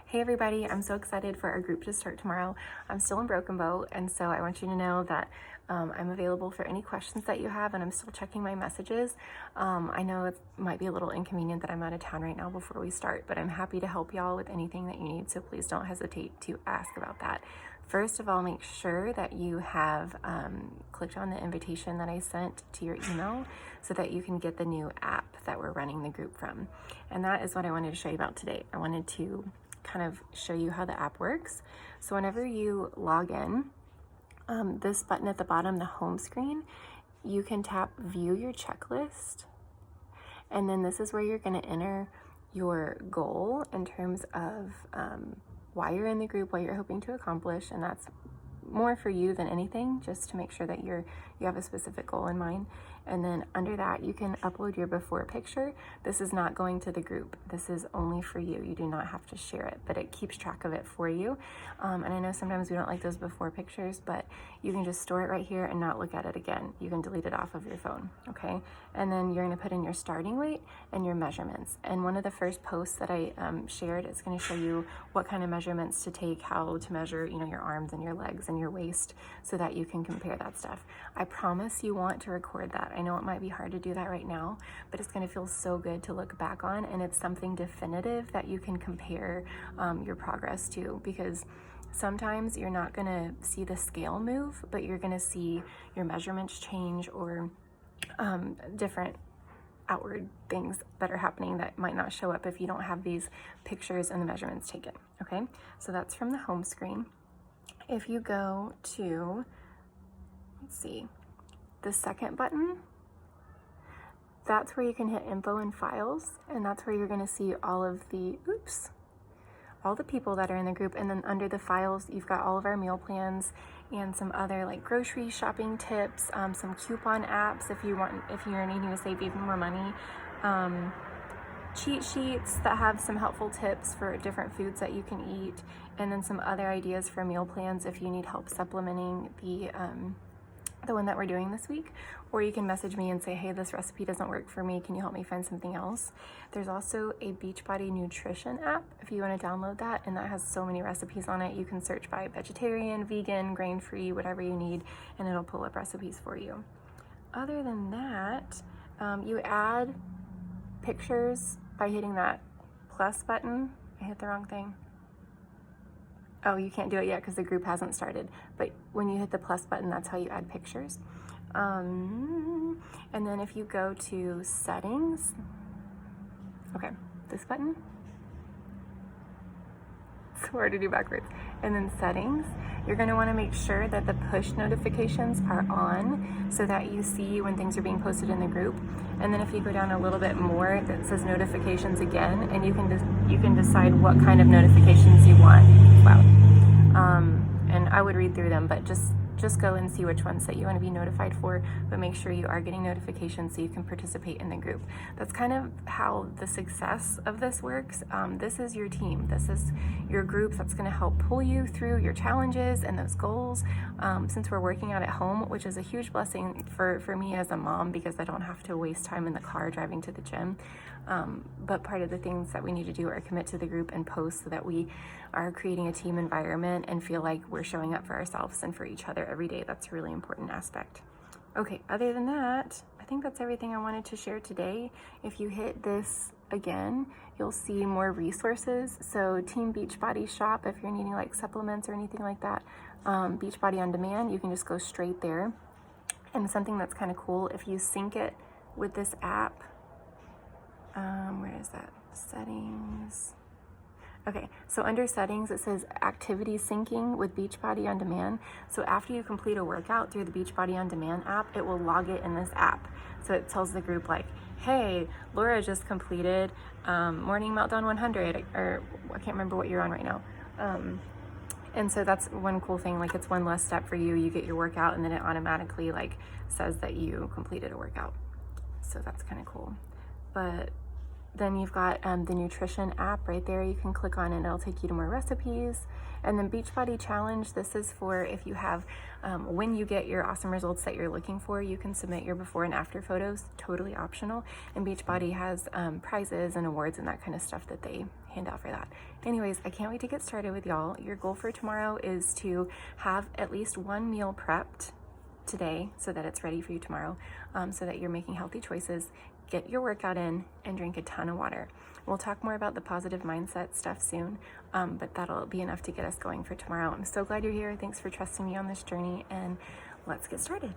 Hey everybody, I'm so excited for our group to start tomorrow. I'm still in Broken Boat, and so I want you to know that I'm available for any questions that you have, and I'm still checking my messages. I know it might be a little inconvenient that I'm out of town right now before we start, but I'm happy to help y'all with anything that you need, so please don't hesitate to ask about that. First of all, make sure that you have clicked on the invitation that I sent to your email so that you can get the new app that we're running the group from. And that is what I wanted to show you about today. I wanted to kind of show you how the app works. So whenever you log in, this button at the bottom, the home screen, you can tap view your checklist. And then this is where you're going to enter your goal in terms of why you're in the group, what you're hoping to accomplish. And that's more for you than anything, just to make sure that you have a specific goal in mind. And then under that, you can upload your before picture. This is not going to the group. This is only for you. You do not have to share it, but it keeps track of it for you. And I know sometimes we don't like those before pictures, but you can just store it right here and not look at it again. You can delete it off of your phone, okay? And then you're gonna put in your starting weight and your measurements. And one of the first posts that I shared is gonna show you what kind of measurements to take, how to measure, your arms and your legs and your waist so that you can compare that stuff. I promise you want to record that. I know it might be hard to do that right now, but it's gonna feel so good to look back on, and it's something definitive that you can compare your progress to, because sometimes you're not gonna see the scale move, but you're gonna see your measurements change or different outward things that are happening that might not show up if you don't have these pictures and the measurements taken, okay? So that's from the home screen. If you go to, let's see, the second button, that's where you can hit info and files, and that's where you're gonna see all of the, all the people that are in the group. And then under the files, you've got all of our meal plans and some other like grocery shopping tips, some coupon apps if you're needing to save even more money, cheat sheets that have some helpful tips for different foods that you can eat, and then some other ideas for meal plans if you need help supplementing the one that we're doing this week. Or you can message me and say, hey, this recipe doesn't work for me, can you help me find something else? There's also a Beachbody nutrition app if you want to download that, and that has so many recipes on it. You can search by vegetarian, vegan, grain-free, whatever you need, and it'll pull up recipes for you. Other than that, you add pictures by hitting that plus button. I hit the wrong thing. Oh, you can't do it yet because the group hasn't started. But when you hit the plus button, that's how you add pictures. And then if you go to settings, okay, this button, it's hard to do backwards. And then settings, you're gonna wanna make sure that the push notifications are on so that you see when things are being posted in the group. And then if you go down a little bit more, that says notifications again, and you can decide what kind of notifications you want. Wow. And I would read through them, but just go and see which ones that you want to be notified for, but make sure you are getting notifications so you can participate in the group. That's kind of how the success of this works. This is your team. This is your group that's going to help pull you through your challenges and those goals. Since we're working out at home, which is a huge blessing for me as a mom, because I don't have to waste time in the car driving to the gym. But part of the things that we need to do are commit to the group and post so that we are creating a team environment and feel like we're showing up for ourselves and for each other every day. That's a really important aspect. Okay, other than that, I think that's everything I wanted to share today. If you hit this again, you'll see more resources. So Team Beachbody Shop, if you're needing like supplements or anything like that, Beachbody On Demand, you can just go straight there. And something that's kind of cool, if you sync it with this app, where is that? Settings. Okay, so under settings, it says activity syncing with Beachbody On Demand. So after you complete a workout through the Beachbody On Demand app, it will log it in this app. So it tells the group like, hey, Laura just completed Morning Meltdown 100, or I can't remember what you're on right now. And so that's one cool thing, like it's one less step for you. You get your workout and then it automatically like says that you completed a workout. So that's kind of cool. But then you've got the nutrition app right there. You can click on it and it'll take you to more recipes. And then Beachbody Challenge, this is for if you have, when you get your awesome results that you're looking for, you can submit your before and after photos, totally optional. And Beachbody has prizes and awards and that kind of stuff that they handout for that. Anyways, I can't wait to get started with y'all. Your goal for tomorrow is to have at least one meal prepped today so that it's ready for you tomorrow, so that you're making healthy choices. Get your workout in and drink a ton of water. We'll talk more about the positive mindset stuff soon, but that'll be enough to get us going for tomorrow. I'm so glad you're here. Thanks for trusting me on this journey, and let's get started.